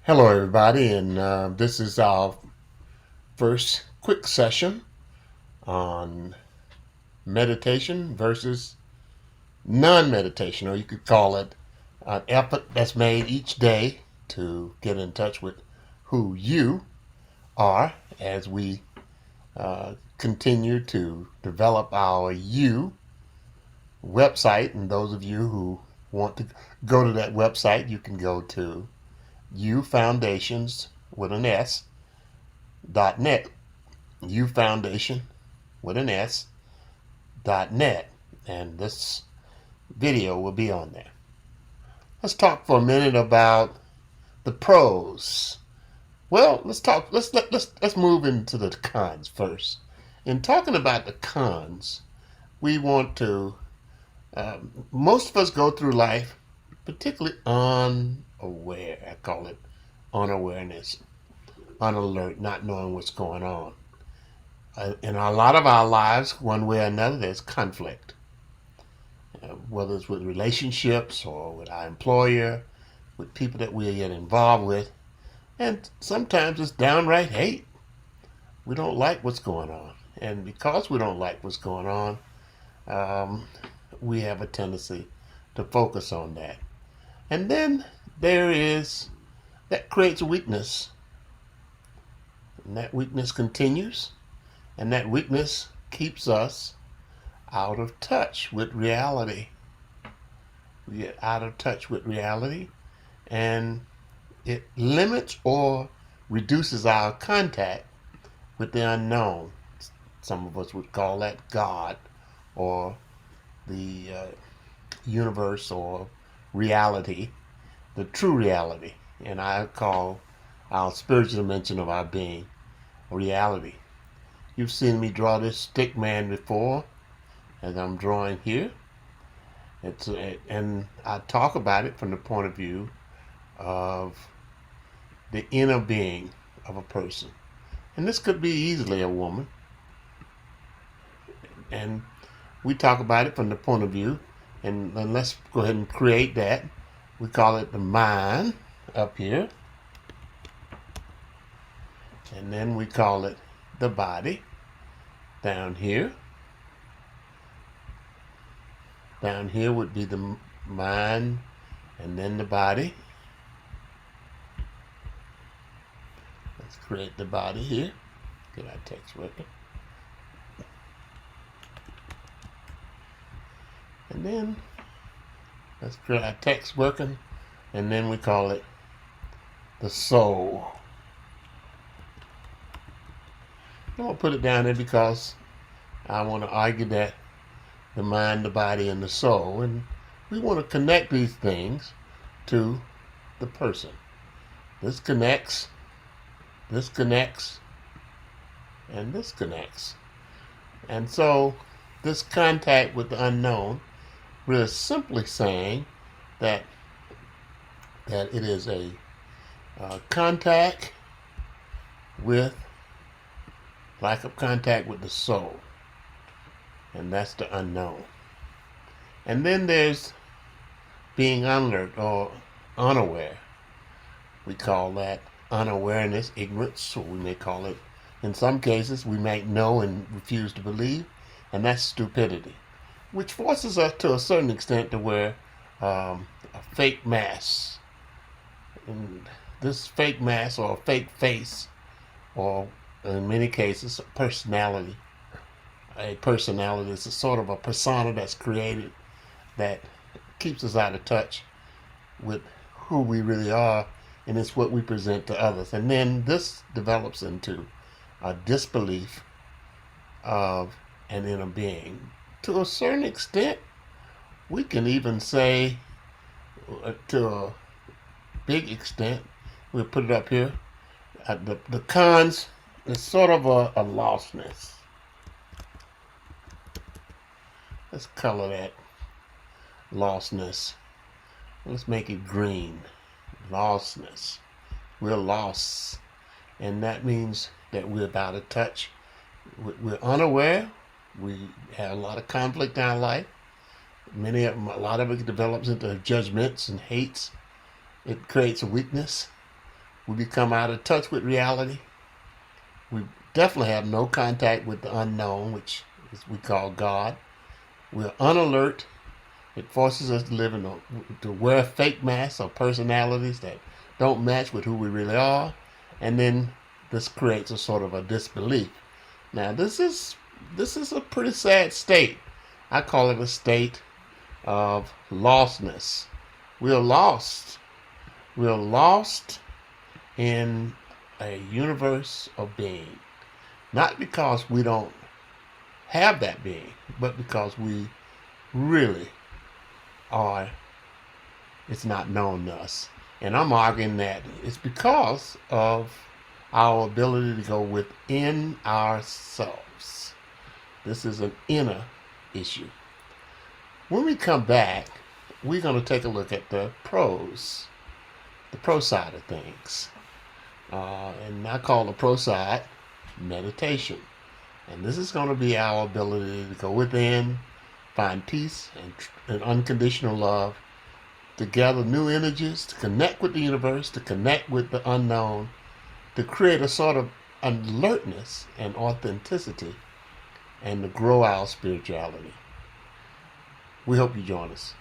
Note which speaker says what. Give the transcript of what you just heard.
Speaker 1: Hello, everybody, and this is our first quick session on meditation versus non meditation, or you could call it an effort that's made each day to get in touch with who you are as we continue to develop our you website. And those of you who want to go to that website, you can go to ufoundations with an S dot net. ufoundation with an S dot net, and this video will be on there. Let's talk for a minute about the pros. Well, let's move into the cons first. In talking about the cons, we want to most of us go through life particularly unaware. I call it unawareness, unalert, not knowing what's going on. In a lot of our lives, one way or another, there's conflict, whether it's with relationships or with our employer, with people that we get involved with, and sometimes it's downright hate. We don't like what's going on, and because we don't like what's going on, um, we have a tendency to focus on that. And then there is that creates weakness, and that weakness continues, and that weakness keeps us out of touch with reality. We get out of touch with reality, and it limits or reduces our contact with the unknown. Some of us would call that God or the universe or reality, the true reality. And I call our spiritual dimension of our being reality. You've seen me draw this stick man before, as I'm drawing here. And I talk about it from the point of view of the inner being of a person. And this could be easily a woman. And we talk about it from the point of view, and let's go ahead and create that. We call it the mind up here. And then we call it the body down here. Down here would be the mind and then the body. Let's create the body here. Get our text working. And then let's create our text working. And then we call it the soul. I'm going to put it down there because I want to argue that the mind, the body, and the soul, and we want to connect these things to the person. This connects, and this connects. And so this contact with the unknown, we're simply saying that it is a contact with lack of contact with the soul, and that's the unknown. And then there's being alert or unaware. We call that unawareness, ignorance, or we may call it, in some cases, we might know and refuse to believe, and that's stupidity, which forces us to a certain extent to wear a fake mask. And this fake mask or fake face, or in many cases, a personality. A personality is a sort of a persona that's created that keeps us out of touch with who we really are, and it's what we present to others. And then this develops into a disbelief of an inner being. To a certain extent, we can even say, to a big extent, we'll put it up here, the cons is sort of a lostness. Let's color that lostness. Let's make it green. Lostness. We're lost. And that means that we're out of touch. We're unaware. We have a lot of conflict in our life. A lot of it develops into judgments and hates. It creates a weakness. We become out of touch with reality. We definitely have no contact with the unknown, which is we call God. We're unalert. It forces us to live to wear fake masks or personalities that don't match with who we really are, and then this creates a sort of a disbelief. Now, this is a pretty sad state. I call it a state of lostness. We're lost. We're lost in a universe of being, not because we don't have that being, but because we really are, it's not known to us. And I'm arguing that it's because of our ability to go within ourselves. This is an inner issue. When we come back, we're going to take a look at the pro side of things. And I call the pro side meditation. And this is going to be our ability to go within, find peace and unconditional love, to gather new energies, to connect with the universe, to connect with the unknown, to create a sort of alertness and authenticity, and to grow our spirituality. We hope you join us.